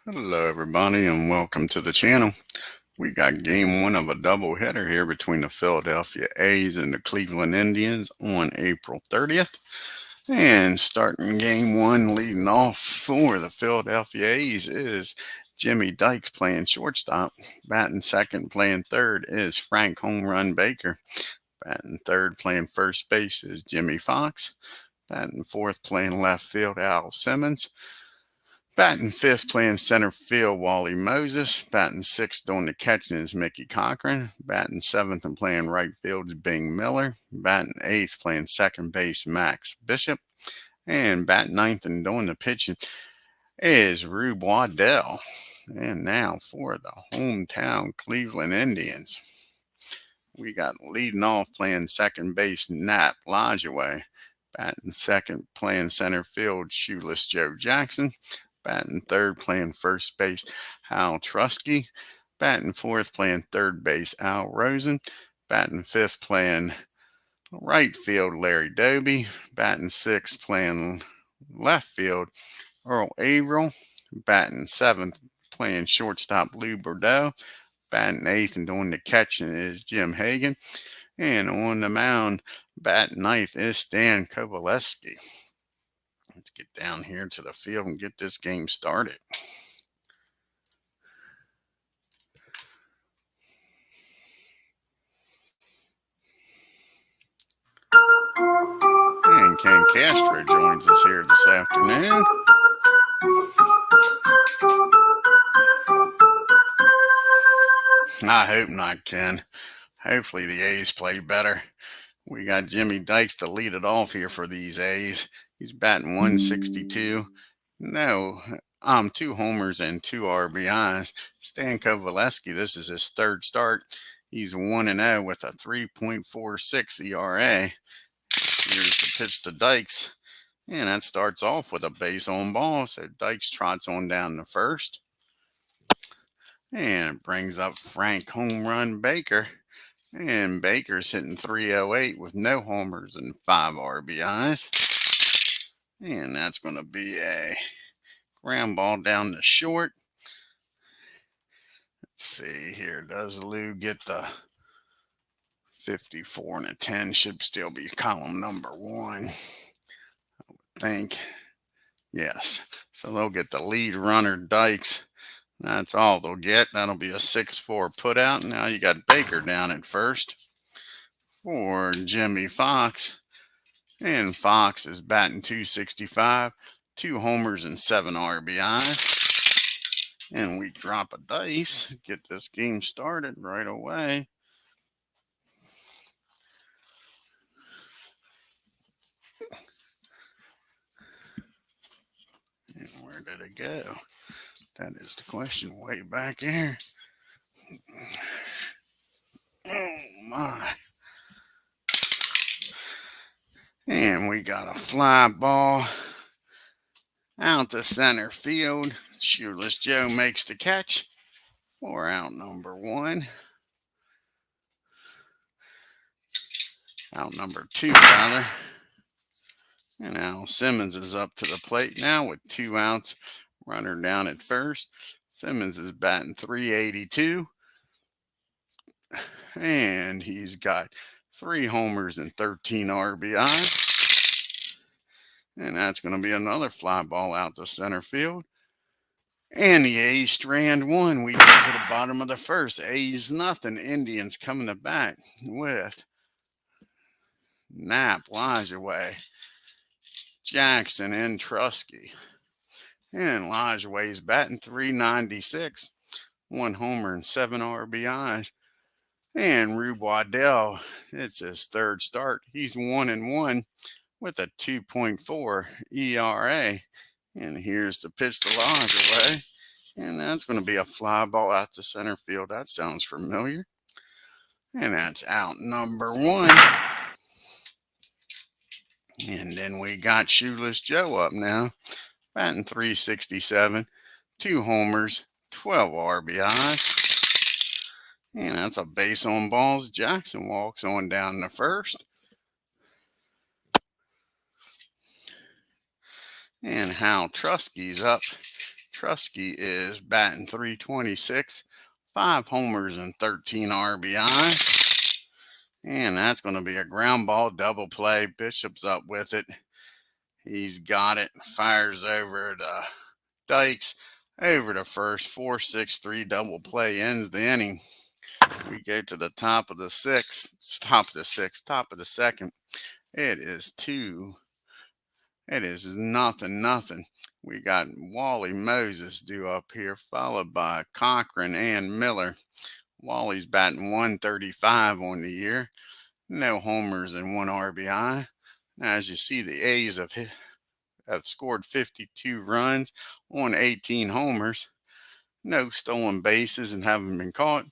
Hello everybody and welcome to the channel. We got game one of a doubleheader here between the Philadelphia A's and the Cleveland Indians on April 30th. And starting game one, leading off for the Philadelphia A's is Jimmy Dykes playing shortstop. Batting second, playing third is Frank Home Run Baker. Batting third, playing first base is Jimmy Fox. Batting fourth, playing left field, Al Simmons. Batting fifth, playing center field, Wally Moses. Batting sixth, doing the catching is Mickey Cochran. Batting seventh and playing right field is Bing Miller. Batting eighth, playing second base, Max Bishop. And batting ninth and doing the pitching is RUBE WADDELL. And now for the hometown Cleveland Indians. We got leading off playing second base, Nap Lajoie. Batting second, playing center field, Shoeless Joe Jackson. Batting third, playing first base, Hal Trusky. Batting fourth, playing third base, Al Rosen. Batting fifth, playing right field, Larry Doby. Batting sixth, playing left field, Earl Averill. Batting seventh, playing shortstop, Lou Bordeaux. Batting eighth and doing the catching is Jim Hagan. And on the mound, batting ninth is Stan Coveleski. Let's get down here to the field and get this game started. And Ken Castro joins us here this afternoon. I hope not, Ken. Hopefully the A's play better. We got Jimmy Dykes to lead it off here for these A's. He's batting 162. No, 2 homers and 2 RBIs. Stan Coveleski, this is his third start. He's 1-0 with a 3.46 ERA. Here's the pitch to Dykes. And that starts off with a base on ball. So Dykes trots on down to first. And brings up Frank Home Run Baker. And Baker's hitting .308 with no homers and 5 RBIs. And that's going to be a ground ball down the short. Let's see here. Does Lou get the 54 and a 10? Should still be column number 1. I would think. Yes. So they'll get the lead runner, Dykes. That's all they'll get. That'll be a 6-4 put out. Now you got Baker down at first for Jimmy Fox. And Fox is batting .265, 2 homers and 7 RBIs. And we drop a dice, get this game started right away. And where did it go? That is the question way back here. Oh my. And we got a fly ball out to center field. Shoeless Joe makes the catch for out number 1. Out number 2, rather. And Al Simmons is up to the plate now with 2 outs. Runner down at first. Simmons is batting .382. And he's got 3 homers and 13 RBIs. And that's going to be another fly ball out to center field. And the A's strand 1. We get to the bottom of the first. A's nothing. Indians coming to bat with Nap, Lajoie, Jackson, and Trusky. And Lajoie's batting .396. 1 homer and 7 RBIs. And RUBE WADDELL, it's his third start. He's 1-1 with a 2.4 ERA. And here's the pitch to Lajoie. And that's going to be a fly ball out to center field. That sounds familiar. And that's out number 1. And then we got Shoeless Joe up now. Batting .367, 2 homers, 12 RBIs. And that's a base on balls. Jackson walks on down to first. And Hal Trusky's up. is batting .326, 5 homers and 13 RBI. And that's going to be a ground ball double play. Bishop's up with it. He's got it. Fires over to Dykes. Over to first. 4-6-3 double play ends the inning. We go to the top of the sixth. Top of the second. It is nothing. We got Wally Moses due up here, followed by Cochran and Miller. Wally's batting .135 on the year. No homers and 1 RBI. Now, as you see, the A's have scored 52 runs on 18 homers. No stolen bases and haven't been caught.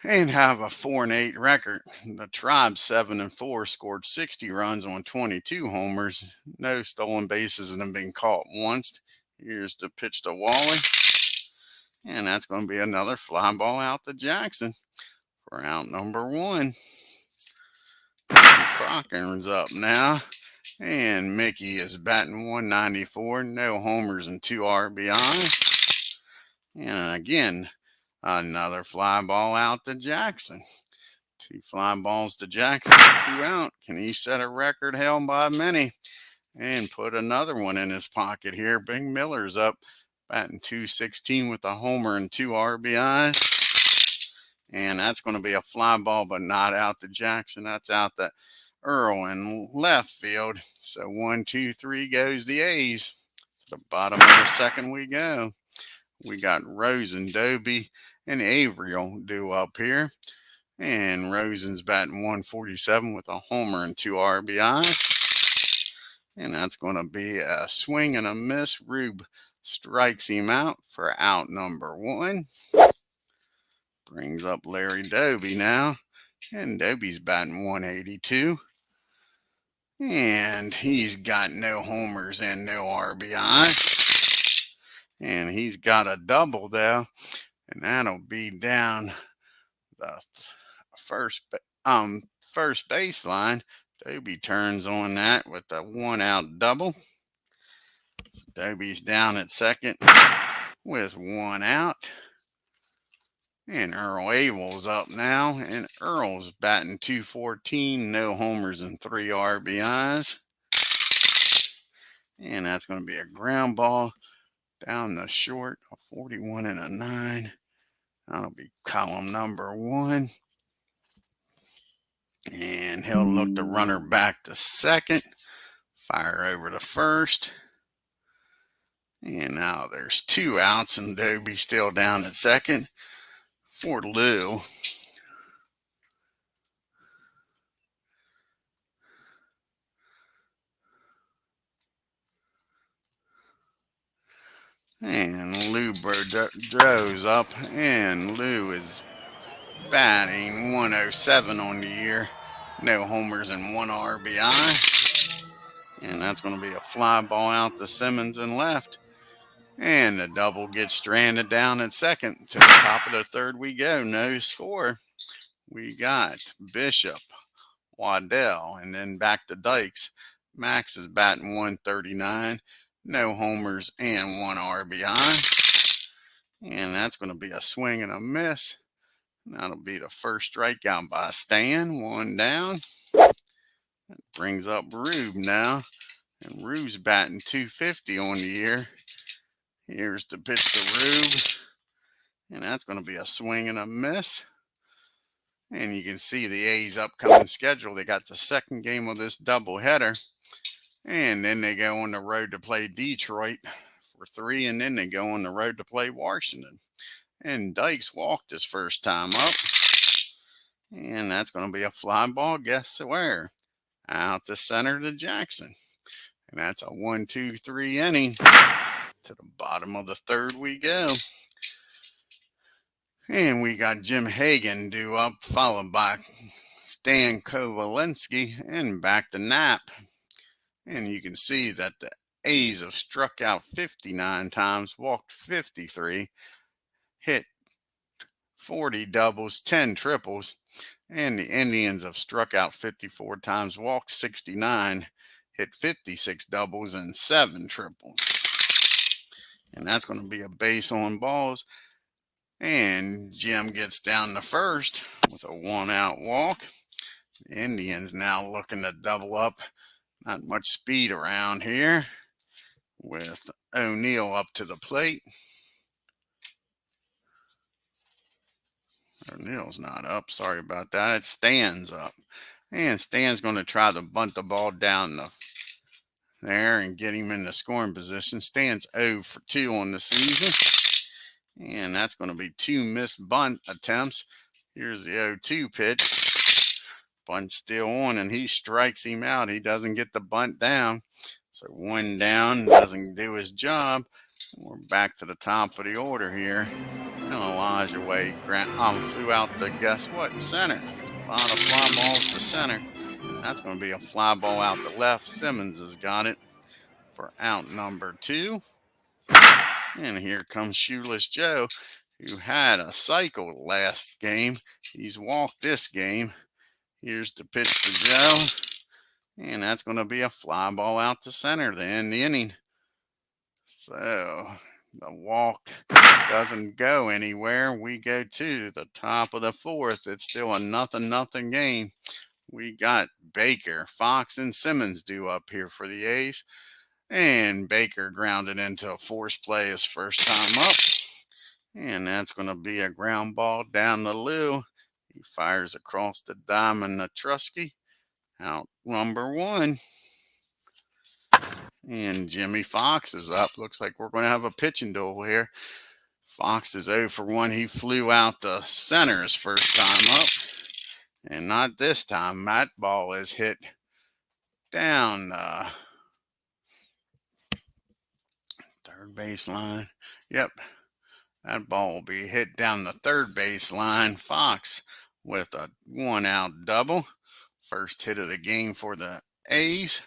And have a 4-8 record. The Tribe 7-4 scored 60 runs on 22 homers. No stolen bases and have been caught once. Here's the pitch to Wally. And that's going to be another fly ball out to Jackson for out number 1. Cochran's up now. And Mickey is batting .194. No homers and 2 RBIs. And again, another fly ball out to Jackson. 2 fly balls to Jackson, 2 out. Can he set a record held by many? And put another one in his pocket here. Big Miller's up, batting .216 with a homer and 2 RBIs. And that's going to be a fly ball, but not out to Jackson. That's out to Earl in left field. So 1, 2, 3 goes the A's. To the bottom of the second we go. We got Rosen, Doby, and Averill due up here. And Rosen's batting .147 with a homer and 2 RBIs. And that's going to be a swing and a miss. RUBE strikes him out for out number 1. Brings up Larry Doby now. And Doby's batting .182. And he's got no homers and no RBIs. And he's got a double though. And that'll be down the first baseline. Doby turns on that with a 1-out double. So Doby's down at second with 1 out. And Earl Abel's up now. And Earl's batting .214, no homers and 3 RBIs. And that's going to be a ground ball down the short, a 41 and a 9. That'll be column number 1. And he'll look the runner back to second. Fire over to first. And now there's 2 outs and Doby still down at second for Lou. And Lou Boudreau's up, and Lou is batting .107 on the year. No homers and 1 RBI. And that's going to be a fly ball out to Simmons in left. And the double gets stranded down at second. To the top of the third we go. No score. We got Bishop, Waddell, and then back to Dykes. Max is batting .139. No homers and 1 RBI. And that's going to be a swing and a miss. That'll be the first strikeout by Stan. 1 down. That brings up RUBE now. And RUBE's batting .250 on the year. Here's the pitch to RUBE. And that's going to be a swing and a miss. And you can see the A's upcoming schedule. They got the second game of this doubleheader. And then they go on the road to play Detroit for 3. And then they go on the road to play Washington. And Dykes walked his first time up. And that's going to be a fly ball. Guess where? Out to center to Jackson. And that's a 1, 2, 3 inning. To the bottom of the third we go. And we got Jim Hagan due up, followed by Stan COVELESKI, and back to Knapp. And you can see that the A's have struck out 59 times, walked 53, hit 40 doubles, 10 triples. And the Indians have struck out 54 times, walked 69, hit 56 doubles, and 7 triples. And that's going to be a base on balls. And Jim gets down to first with a 1-out walk. The Indians now looking to double up. Not much speed around here with O'Neill up to the plate. O'Neill's not up. Sorry about that. It's Stan's up. And Stan's going to try to bunt the ball down there and get him in the scoring position. Stan's 0 for 2 on the season. And that's going to be 2 missed bunt attempts. Here's the 0-2 pitch. Bunt still on, and he strikes him out. He doesn't get the bunt down. So 1 down, doesn't do his job. We're back to the top of the order here. And Elijah Wade flew out to, guess what, center. A lot of fly balls to center. That's going to be a fly ball out to left. Simmons has got it for out number 2. And here comes Shoeless Joe, who had a cycle last game. He's walked this game. Here's the pitch to Joe. And that's going to be a fly ball out to center to end the inning. So the walk doesn't go anywhere. We go to the top of the 4th. It's still a 0-0 game. We got Baker, Fox, and Simmons due up here for the A's. And Baker grounded into a force play his first time up. And that's going to be a ground ball down to Lou. He fires across the diamond to Trusky. Out number 1. And Jimmy Fox is up. Looks like we're going to have a pitching duel here. Fox is 0 for 1. He flew out the center his first time up. And not this time. That ball is hit down the third baseline. Yep. That ball will be hit down the third baseline. Fox with a 1-out double. First hit of the game for the A's.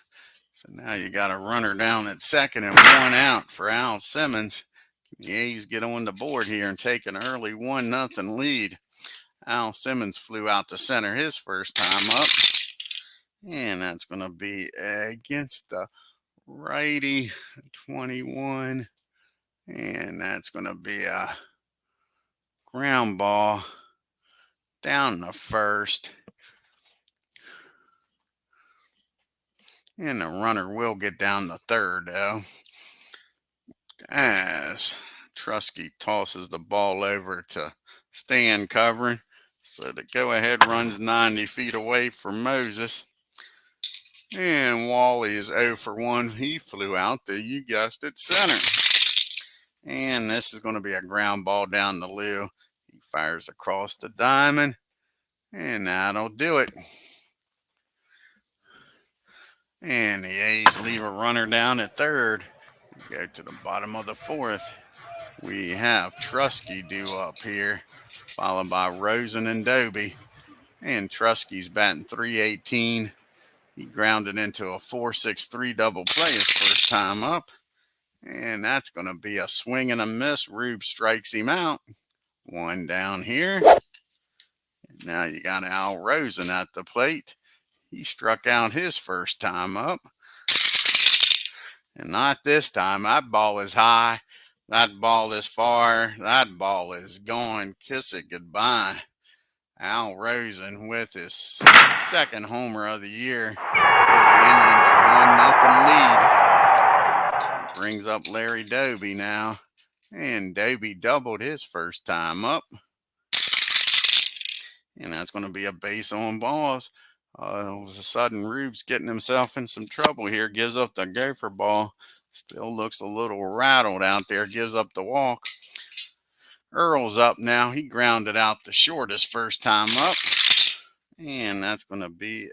So now you got a runner down at second and 1 out for Al Simmons. The A's get on the board here and take an early 1-0 lead. Al Simmons flew out to center his first time up. And that's going to be against the righty, 21. And that's going to be a ground ball down the first. And the runner will get down the third, though, as Trusky tosses the ball over to Stan covering. So the go-ahead runs 90 feet away from Moses. And Wally is 0 for 1. He flew out to, you guessed it, center. And this is going to be a ground ball down to Lou. He fires across the diamond. And that'll do it. And the A's leave a runner down at third. We go to the bottom of the 4th. We have Trusky due up here, followed by Rosen and Doby. And Trusky's batting .318. He grounded into a 4.63 double play his first time up. And that's going to be a swing and a miss. RUBE strikes him out. 1 down here. And now you got Al Rosen at the plate. He struck out his first time up. And not this time. That ball is high. That ball is far. That ball is gone. Kiss it goodbye. Al Rosen with his second homer of the year gives the Indians a 1-0 lead. Brings up Larry Doby now. And Doby doubled his first time up. And that's going to be a base on balls. All of a sudden, RUBE's getting himself in some trouble here. Gives up the gopher ball. Still looks a little rattled out there. Gives up the walk. Earl's up now. He grounded out the short his first time up. And that's going to be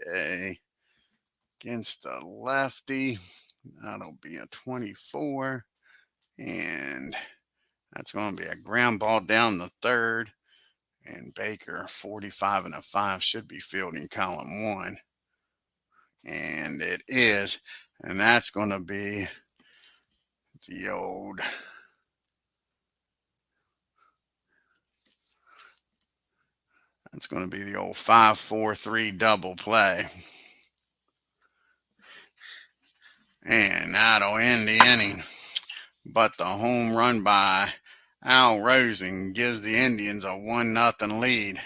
against the lefty. That'll be a 24. And that's going to be a ground ball down the third. And Baker, 45 and a 5, should be fielding column 1. And it is. And that's going to be the old That's going to be the old 5-4-3 double play. And that'll end the inning. but the home run by Al Rosen gives the Indians a 1-0 lead.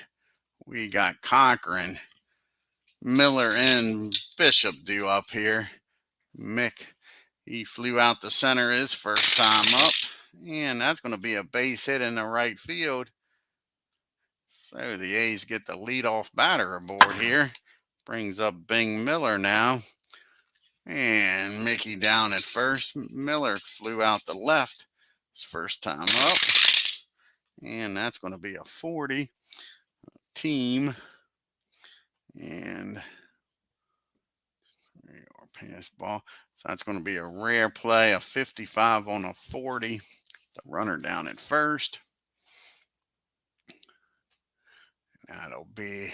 We got Cochran, Miller, and Bishop due up here. Mick, he flew out the center his first time up, and that's going to be a base hit in the right field. So the A's get the leadoff batter aboard here. Brings up Bing Miller now. And Mickey down at first. Miller flew out the left his first time up. And that's going to be a 40 team. And pass ball. So that's going to be a rare play, a 55 on a 40. The runner down at first. That'll be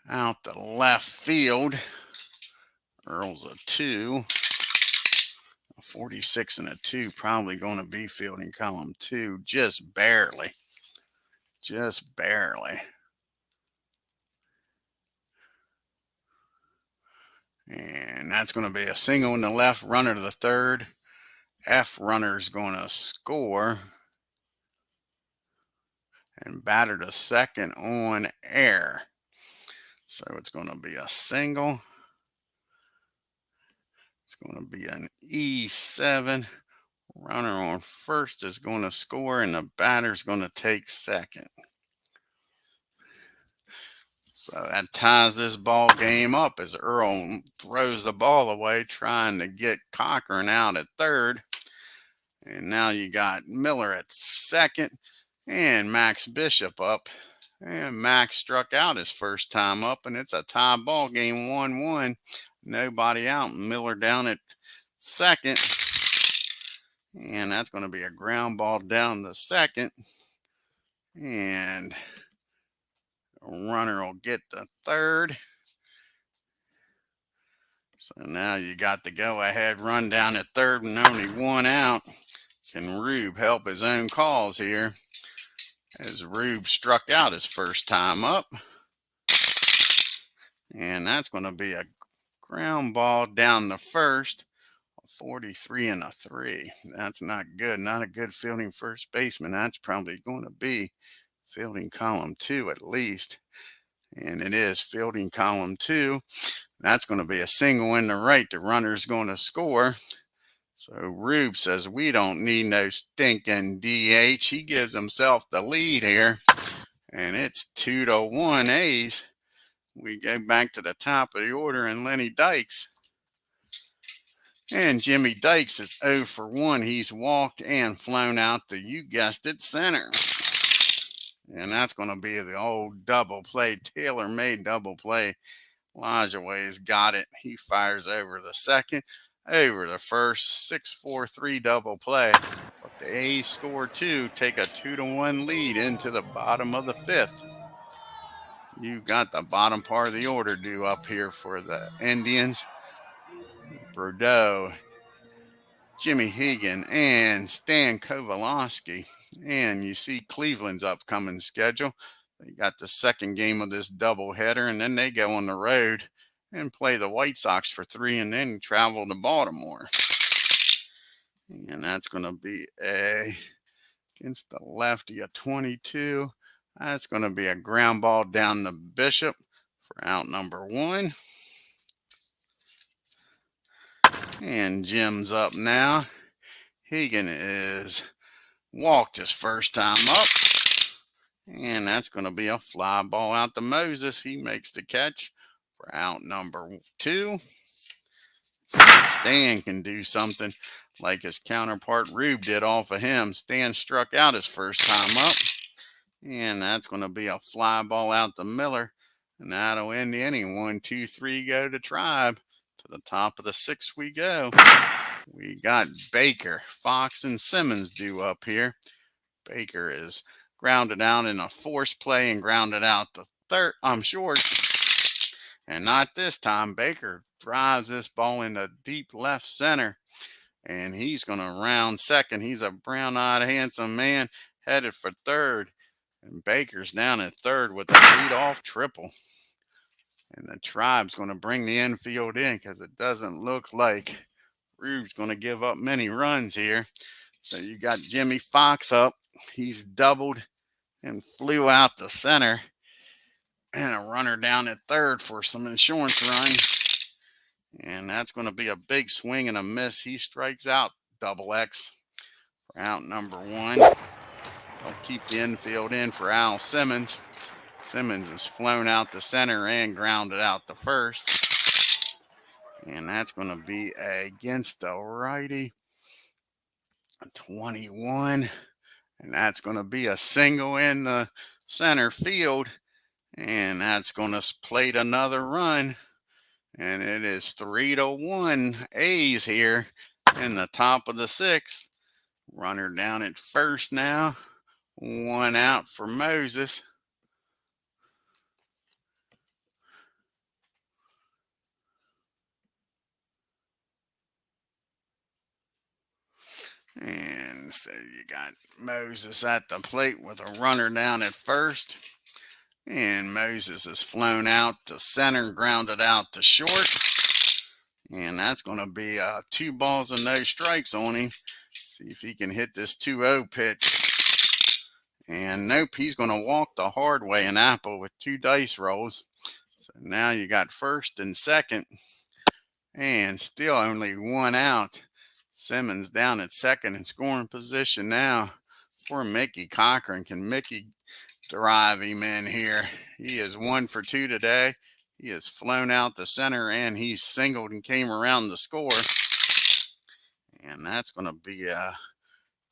out the left field. Earl's a 2. A 46 and a 2. Probably going to be fielding column 2. Just barely. Just barely. And that's going to be a single in the left, runner to the third. F runner's going to score. And batter to second on air. So it's going to be a single. It's going to be an E7. Runner on first is going to score, and the batter's going to take second. So that ties this ball game up as Earl throws the ball away, trying to get Cochran out at third. And now you got Miller at second and Max Bishop up. And Max struck out his first time up, and it's a tie ball game, 1-1. Nobody out. Miller down at second. And that's going to be a ground ball down the second. And a runner will get the third. So now you got the go-ahead run down at third and only one out. Can Rube help his own cause here? As Rube struck out his first time up. And that's going to be a ground ball down the first. 43 and a 3. That's not good. Not a good fielding first baseman. That's probably going to be fielding column 2 at least. And it is fielding column 2. That's going to be a single in the right. The runner's going to score. So Rube says, we don't need no stinking DH. He gives himself the lead here. And it's 2-1 A's. We go back to the top of the order and Lenny Dykes. And Jimmy Dykes is 0 for 1. He's walked and flown out to, you guessed it, center. And that's going to be the old double play, tailor-made double play. Lajoie's got it. He fires over the second, over the first, 6-4-3 double play. But the A's score 2, take a 2-1 lead into the bottom of the 5th. You got the bottom part of the order due up here for the Indians. Bordeaux, Jimmy Hegan, and Stan Coveleski. And you see Cleveland's upcoming schedule. They got the second game of this doubleheader, and then they go on the road and play the White Sox for 3 and then travel to Baltimore. And that's going to be against the lefty, a 22. That's going to be a ground ball down the Bishop for out number 1. And Jim's up now. Hegan is walked his first time up. And that's going to be a fly ball out to Moses. He makes the catch for out number 2. So Stan can do something like his counterpart Rube did off of him. Stan struck out his first time up. And that's going to be a fly ball out to Miller. And that'll end the inning. 1, 2, 3 go to Tribe. To the top of the 6th we go. We got Baker, Fox, and Simmons due up here. Baker is grounded out in a force play and grounded out the third. I'm short. And not this time. Baker drives this ball into deep left center. And he's going to round second. He's a brown-eyed, handsome man headed for third. And Baker's down at third with a lead-off triple. And the Tribe's going to bring the infield in because it doesn't look like Rube's going to give up many runs here. So you got Jimmy Fox up. He's doubled and flew out to center. And a runner down at third for some insurance run. And that's going to be a big swing and a miss. He strikes out Double X for out number one. They'll keep the infield in for Al Simmons. Simmons has flown out to center and grounded out to first. And that's going to be against the righty. 21. And that's going to be a single in the center field. And that's going to plate another run. And it is 3-1 A's here in the top of the sixth. Runner down at first now. One out for Moses. And so you got Moses at the plate with a runner down at first. And Moses has flown out to center, grounded out to short. And that's going to be 2 balls and no strikes on him. See if he can hit this 2-0 pitch. And nope, he's going to walk the hard way in Apba with 2 dice rolls. So now you got first and second. And still only 1 out. Simmons down at second in scoring position now for Mickey Cochran. Can Mickey drive him in here? He is 1 for 2 today. He has flown out the center and he's singled and came around the score. And that's going to be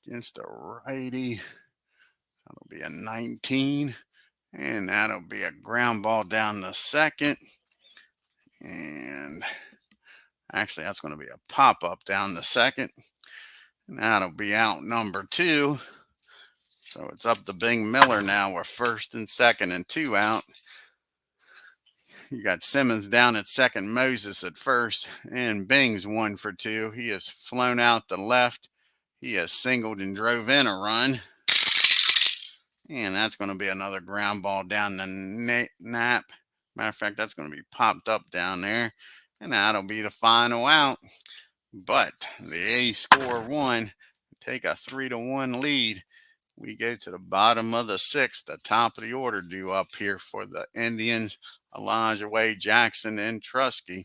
against the righty. That'll be a 19. And that'll be a ground ball down the second. And actually, that's going to be a pop-up down the second. And that'll be out number 2. So it's up to Bing Miller now with first and second and 2 out. You got Simmons down at second, Moses at first, and Bing's 1 for 2. He has flown out the left. He has singled and drove in a run. And that's going to be another ground ball down the nap. Matter of fact, that's going to be popped up down there. And that'll be the final out. But the A's score 1, take a 3-1 lead. We go to the bottom of the sixth, the top of the order due up here for the Indians. Elijah Wade Jackson and Trusky.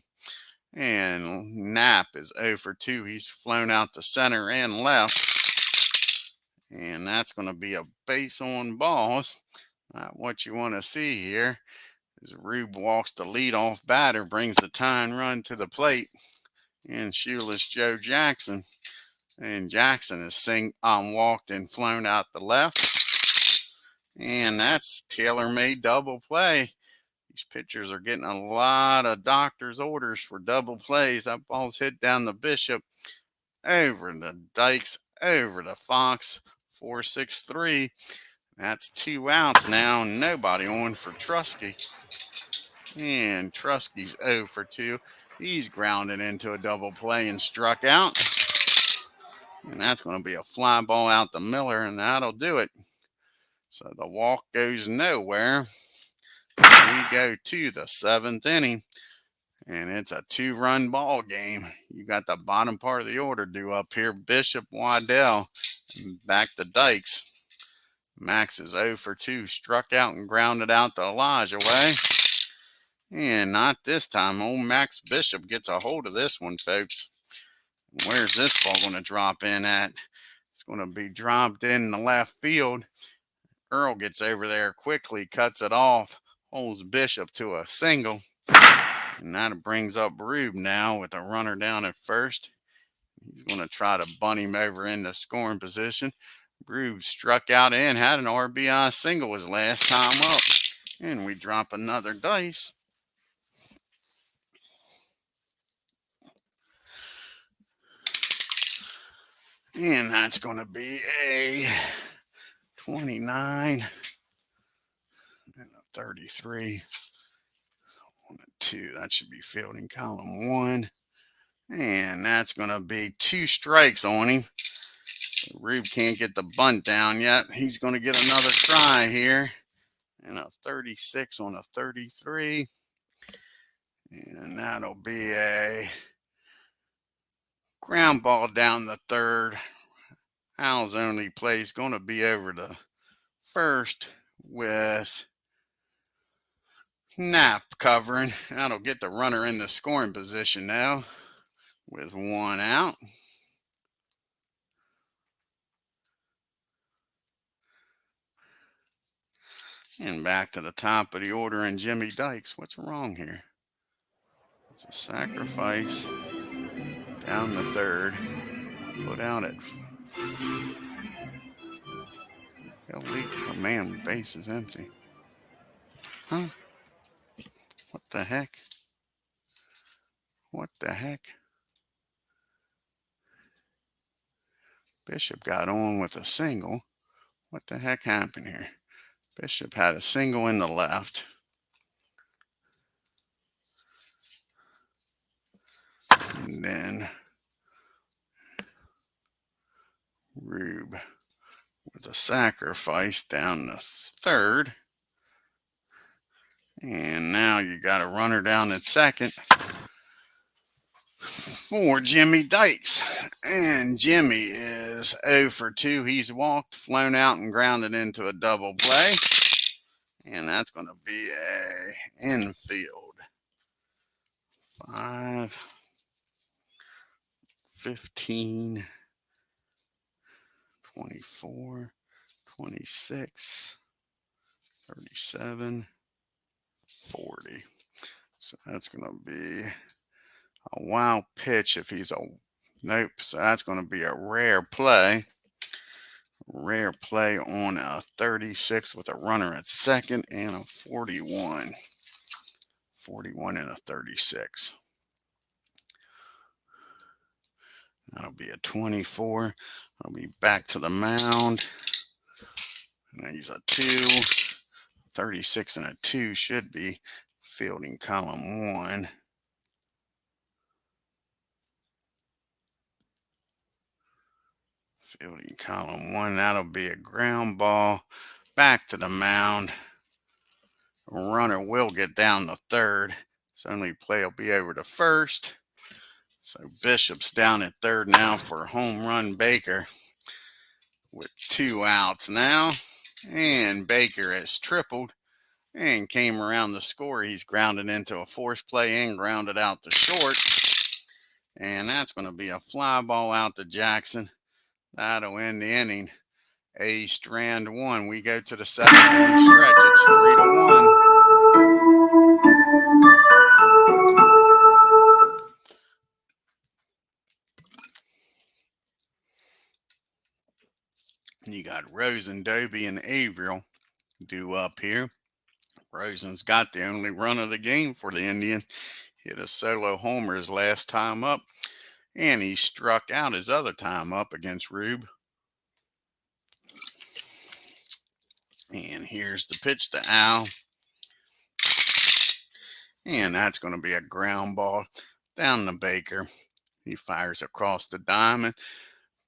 And Knapp is 0 for 2. He's flown out the center and left. And that's going to be a base on balls. What you want to see here is Rube walks the leadoff batter, brings the tying run to the plate. And shoeless Joe Jackson. And Jackson is walked and flown out the left. And that's tailor-made double play. These pitchers are getting a lot of doctor's orders for double plays. That ball's hit down the Bishop, over the Dykes, over the Fox, 4-6-3. That's 2 outs now. Nobody on for Trusky. And Trusky's 0 for 2. He's grounded into a double play and struck out. And that's going to be a fly ball out to Miller, and that'll do it. So the walk goes nowhere. We go to the 7th inning, and it's a 2-run ball game. You got the bottom part of the order due up here. Bishop, Waddell, and back to Dykes. Max is 0 for 2, struck out and grounded out to Elijah Way. And not this time. Old Max Bishop gets a hold of this one, folks. Where's this ball going to drop in at? It's going to be dropped in the left field. Earl gets over there quickly, cuts it off, holds Bishop to a single. And that brings up Rube now with a runner down at first. He's going to try to bunt him over into scoring position. Rube struck out and had an RBI single his last time up. And we drop another dice. And that's going to be a 29 and a 33 on a 2. That should be fielding column 1. And that's going to be 2 strikes on him. Rube can't get the bunt down yet. He's going to get another try here. And a 36 on a 33. And that'll be a Ground ball down the third. Al's only play is going to be over to first with Knapp covering. That'll get the runner in the scoring position now with one out. And back to the top of the order and Jimmy Dykes. What's wrong here? It's a sacrifice down the third. Put out it. He'll leap. Oh man, base is empty. Huh? What the heck? What the heck? Bishop got on with a single. What the heck happened here? Bishop had a single in the left. And then RUBE with a sacrifice down the third. And now you got a runner down at second for Jimmy Dykes. And Jimmy is 0 for 2. He's walked, flown out, and grounded into a double play. And that's going to be a infield. 5, 15, 24, 26, 37, 40. So that's going to be a wild pitch if he's a nope. So that's going to be a rare play. Rare play on a 36 with a runner at second and a 41. 41 and a 36. That'll be a 24. I'll be back to the mound. And he's a 2. 36 and a 2 should be fielding column 1. Fielding column 1. That'll be a ground ball. Back to the mound. Runner will get down the third. His only play will be over to first. So Bishop's down at third now for home run Baker with 2 outs now. And Baker has tripled and came around the score. He's grounded into a force play and grounded out to short. And that's going to be a fly ball out to Jackson. That'll end the inning. A strand 1. We go to the 7th inning stretch. It's 3-1. You got Rosen, Doby, and Averill due up here. Rosen's got the only run of the game for the Indians. Hit a solo homer his last time up, and he struck out his other time up against RUBE. And here's the pitch to Al. And that's going to be a ground ball down to Baker. He fires across the diamond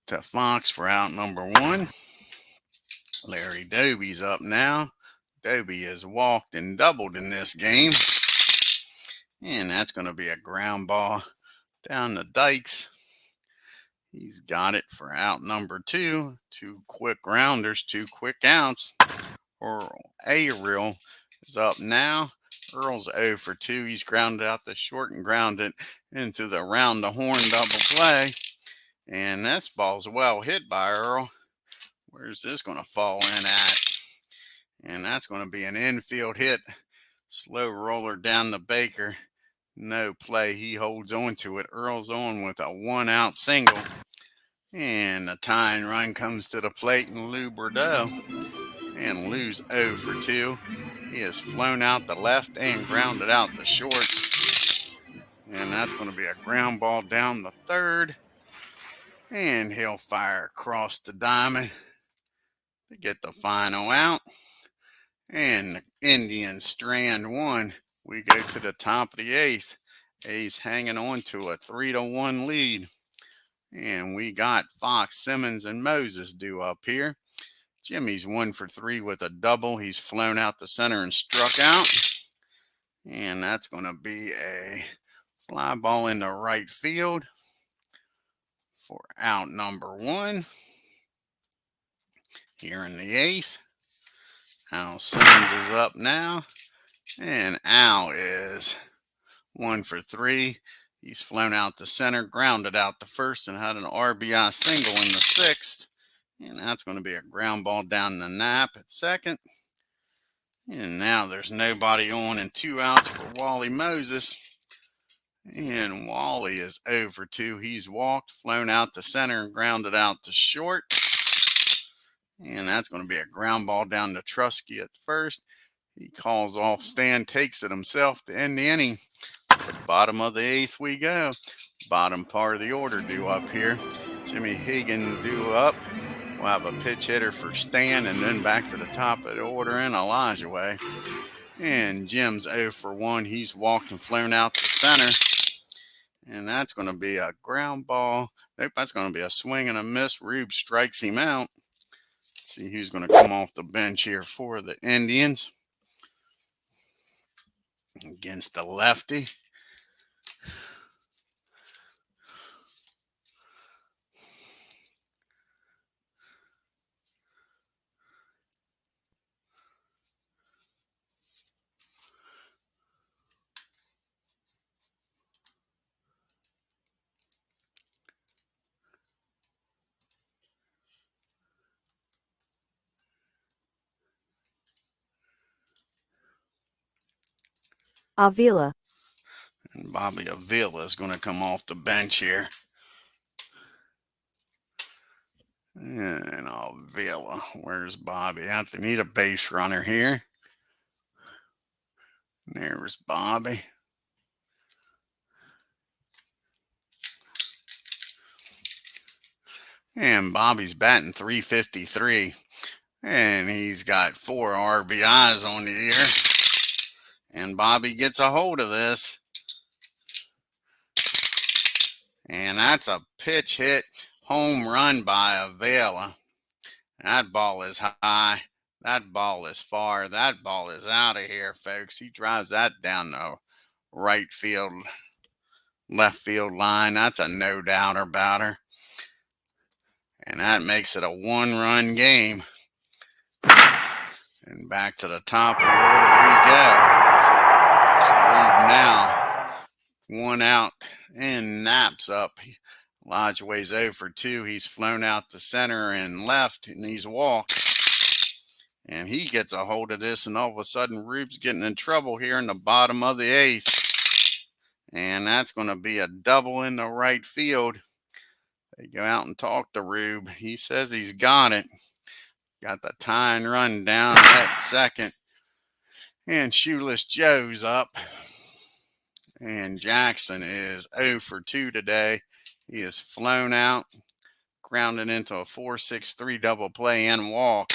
to Fox for out number 1. Larry Doby's up now. Doby has walked and doubled in this game. And that's going to be a ground ball down to Dykes. He's got it for out number 2. 2 quick grounders, 2 quick outs. Averill is up now. Earl's 0 for 2. He's grounded out the short and grounded into the round the horn double play. And this ball's well hit by Earl. Where's this going to fall in at? And that's going to be an infield hit. Slow roller down to Baker. No play. He holds on to it. Earl's on with a 1-out single. And the tying run comes to the plate, and Lou Bordeaux. And Lou's 0 for 2. He has flown out the left and grounded out the short. And that's going to be a ground ball down the third. And he'll fire across the diamond to get the final out. And the Indians strand 1. We go to the top of the 8th. A's hanging on to a 3-1 lead. And we got Fox, Simmons, and Moses due up here. Jimmy's 1 for 3 with a double. He's flown out the center and struck out. And that's going to be a fly ball into right field. for out number 1 here in the 8th. Al Simmons is up now, and Al is 1 for 3. He's flown out the center, grounded out the first, and had an RBI single in the 6th. And that's going to be a ground ball down the nap at second. And now there's nobody on and 2 outs for Wally Moses. And Wally is 0 for 2. He's walked, flown out the center, and grounded out to short. And that's going to be a ground ball down to Trusky at first. He calls off Stan, takes it himself to end the inning. The bottom of the 8th we go. Bottom part of the order due up here. Jimmy Hagan due up. We'll have a pitch hitter for Stan, and then back to the top of the order in Elijah way. And Jim's 0 for 1. He's walked and flown out the center. And that's going to be a ground ball. Nope, that's going to be a swing and a miss. Rube strikes him out. Let's see who's going to come off the bench here for the Indians against the lefty. Avila. And Bobby Avila is going to come off the bench here. And Avila, where's Bobby? They need a base runner here. There's Bobby. And Bobby's batting .353. And he's got 4 RBIs on the year. And Bobby gets a hold of this. And that's a pitch hit home run by Avila. That ball is high. That ball is far. That ball is out of here, folks. He drives that down the right field, left field line. That's a no doubter about her. And that makes it a 1-run game. And back to the top of the order we go. Rube now 1 out and Naps up. Elijah weighs 0 for 2. He's flown out the center and left, and he's walked. And he gets a hold of this, and all of a sudden Rube's getting in trouble here in the bottom of the 8th. And that's going to be a double in the right field. They go out and talk to Rube. He says he's got it. Got the tying run down at second. And Shoeless Joe's up. And Jackson is 0 for 2 today. He is flown out, grounded into a 4-6-3 double play and walk.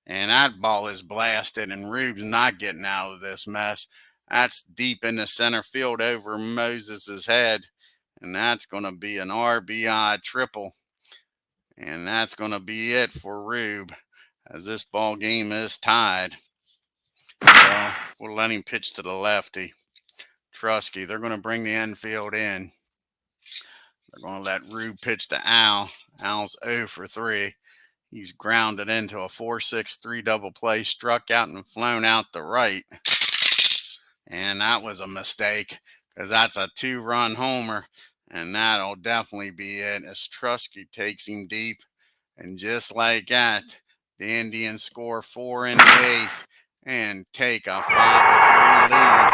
And that ball is blasted, and Rube's not getting out of this mess. That's deep in the center field over Moses's head. And that's going to be an RBI triple. And that's going to be it for Rube, as this ball game is tied. So we'll let him pitch to the lefty. Trusky, they're going to bring the infield in. They're going to let Rube pitch to Al. Al's 0 for 3. He's grounded into a 4-6-3 double play, struck out and flown out the right. And that was a mistake, because that's a 2-run homer. And that'll definitely be it, as Trusky takes him deep. And just like that, the Indians score 4 in the 8th and take a 5-3 lead,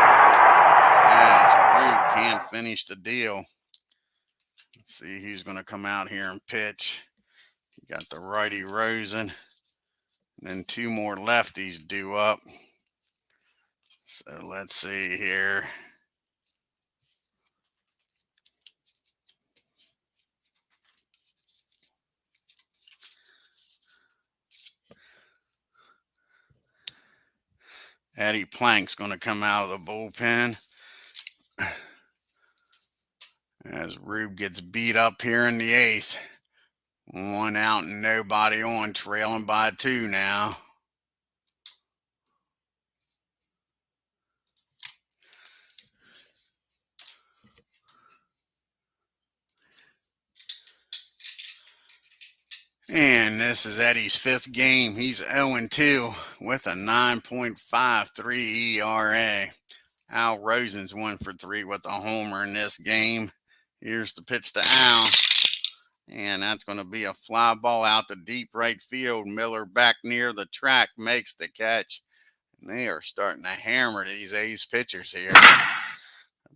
as Rube can't finish the deal. Let's see who's going to come out here and pitch. You got the righty Rosen, and then 2 more lefties due up. So let's see here. Eddie Plank's going to come out of the bullpen, as Rube gets beat up here in the 8th. 1 out and nobody on, trailing by 2 now. And this is Eddie's fifth game. He's 0-2 with a 9.53 ERA. Al Rosen's 1 for 3 with a homer in this game. Here's the pitch to Al. And that's going to be a fly ball out to deep right field. Miller back near the track makes the catch. And they are starting to hammer these A's pitchers here.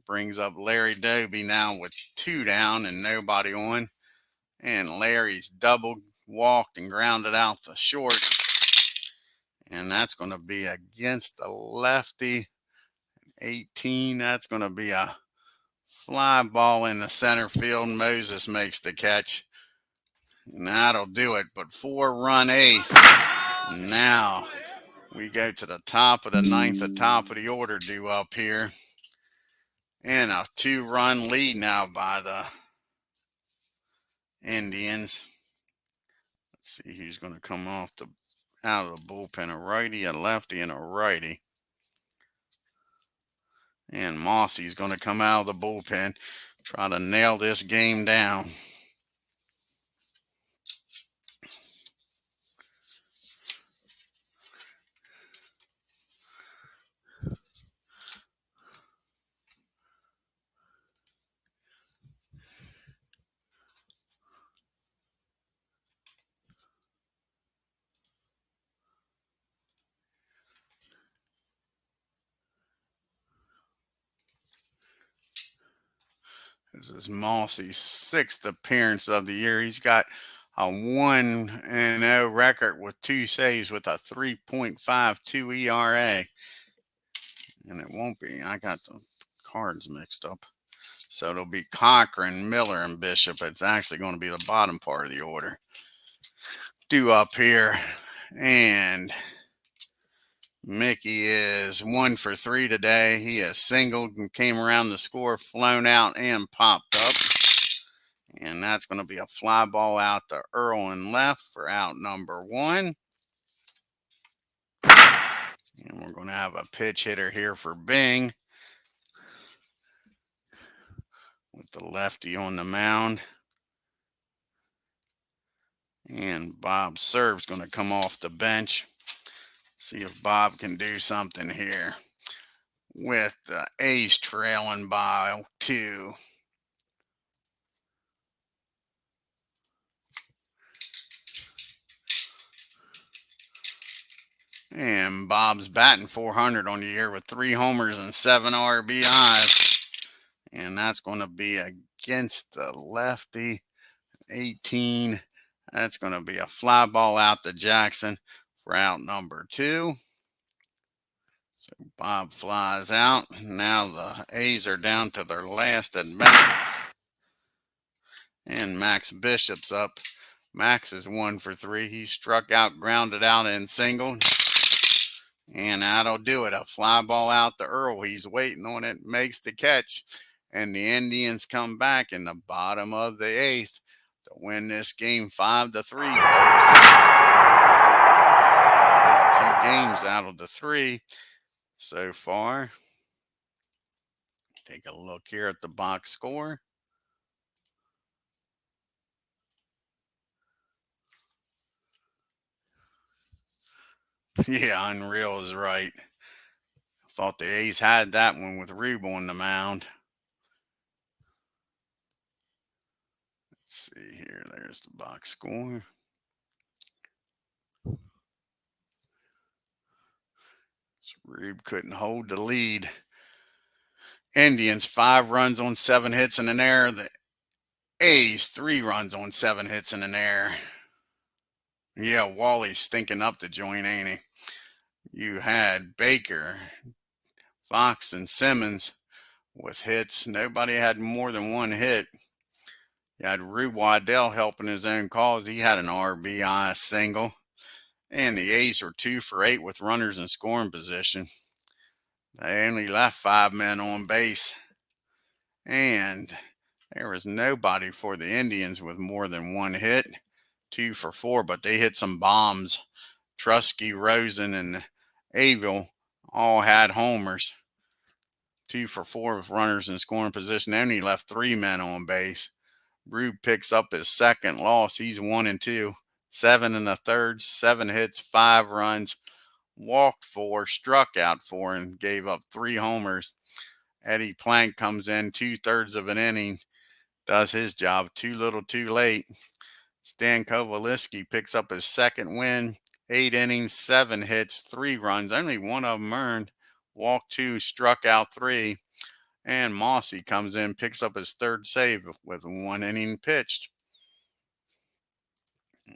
Brings up Larry Doby now with 2 down and nobody on. And Larry's doubled, walked, and grounded out the short. And that's going to be against the lefty. 18. That's going to be a fly ball in the center field. Moses makes the catch. And that'll do it. But 4-run eighth. Now we go to the top of the ninth, the top of the order due up here. And a 2-run lead now by the Indians. Let's see who's going to come out of the bullpen. A righty, a lefty, and a righty. And Mossy's going to come out of the bullpen, try to nail this game down. This is Mossy's 6th appearance of the year. He's got a 1-0 record with 2 saves with a 3.52 ERA. And it won't be. I got the cards mixed up. So it'll be Cochran, Miller, and Bishop. It's actually going to be the bottom part of the order. Due up here. And Mickey is 1 for 3 today. He has singled and came around the score, flown out, and popped up. And that's going to be a fly ball out to Earl and left for out number 1. And we're going to have a pitch hitter here for Bing with the lefty on the mound. And Bob Serve's going to come off the bench. See if Bob can do something here with the A's trailing by 2. And Bob's batting .400 on the year with 3 homers and 7 RBIs. And that's going to be against the lefty. 18. That's going to be a fly ball out to Jackson for out number 2. So Bob flies out. Now the A's are down to their last at bat. And Max Bishop's up. Max is 1 for 3. He struck out, grounded out, and singled. And that'll do it. A fly ball out to Earl. He's waiting on it. Makes the catch. And the Indians come back in the bottom of the 8th to win this game 5-3, folks. Take 2 games out of the 3 so far. Take a look here at the box score. Yeah, unreal is right. Thought the A's had that one with RUBE on the mound. Let's see here. There's the box score. So RUBE couldn't hold the lead. Indians 5 runs on 7 hits and an error. The A's 3 runs on 7 hits and an error. Yeah, Wally's stinking up the joint, ain't he? You had Baker, Fox, and Simmons with hits. Nobody had more than 1 hit. You had WADDELL helping his own cause. He had an RBI single. And the A's were 2 for 8 with runners in scoring position. They only left 5 men on base. And there was nobody for the Indians with more than 1 hit. 2 for 4, but they hit some bombs. Trusky, Rosen, and Avil all had homers. 2 for 4 with runners in scoring position. Only left 3 men on base. RUBE picks up his 2nd loss. He's 1-2. 7 in the third, 7 hits, 5 runs, walked 4, struck out 4, and gave up 3 homers. Eddie Plank comes in 2/3 of an inning, does his job too little too late. Stan Kovaleski picks up his second win, 8 innings, 7 hits, 3 runs, only one of them earned, walked 2, struck out 3. And Mossy comes in, picks up his third save with 1 inning pitched.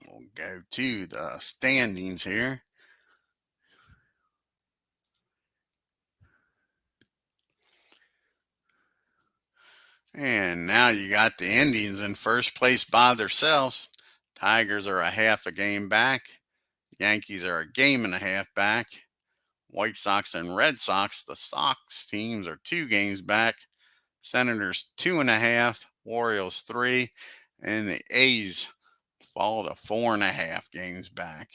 We'll go to the standings here. And now you got the Indians in first place by themselves. Tigers are a half a game back. Yankees are a game and a half back. White Sox and Red Sox, the Sox teams, are 2 games back. Senators 2.5, Orioles 3, and the A's fall to 4.5 games back.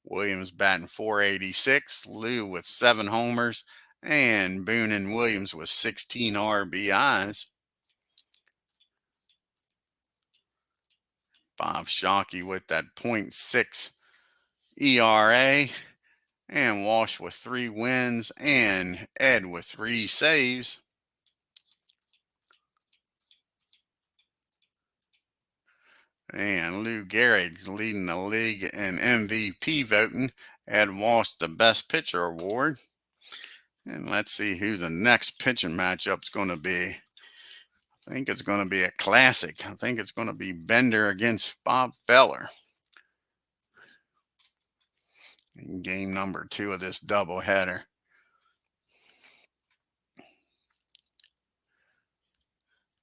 Williams batting .486, Lou with 7 homers, and Boone and Williams with 16 RBIs. Bob Shockey with that .6 ERA, and Walsh with 3 wins, and Ed with 3 saves. And Lou Gehrig leading the league in MVP voting. Ed Walsh the Best Pitcher Award. And let's see who the next pitching matchup's going to be. I think it's going to be a classic. I think it's going to be Bender against Bob Feller in game number 2 of this doubleheader.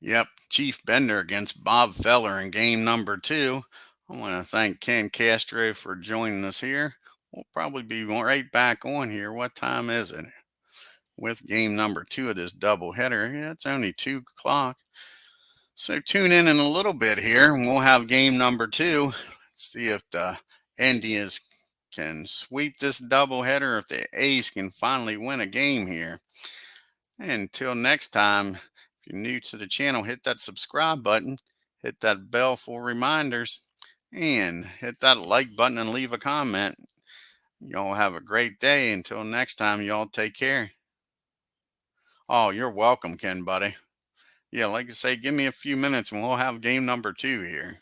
Yep, Chief Bender against Bob Feller in game number 2. I want to thank Ken Castro for joining us here. We'll probably be right back on here. What time is it? With game number 2 of this doubleheader. Yeah, it's only 2 o'clock. So tune in a little bit here and we'll have game number 2. See if the Indians can sweep this doubleheader, if the A's can finally win a game here. And until next time, if you're new to the channel, hit that subscribe button, hit that bell for reminders, and hit that like button and leave a comment. Y'all have a great day. Until next time, y'all take care. Oh, you're welcome, Ken, buddy. Yeah, like I say, give me a few minutes and we'll have game number 2 here.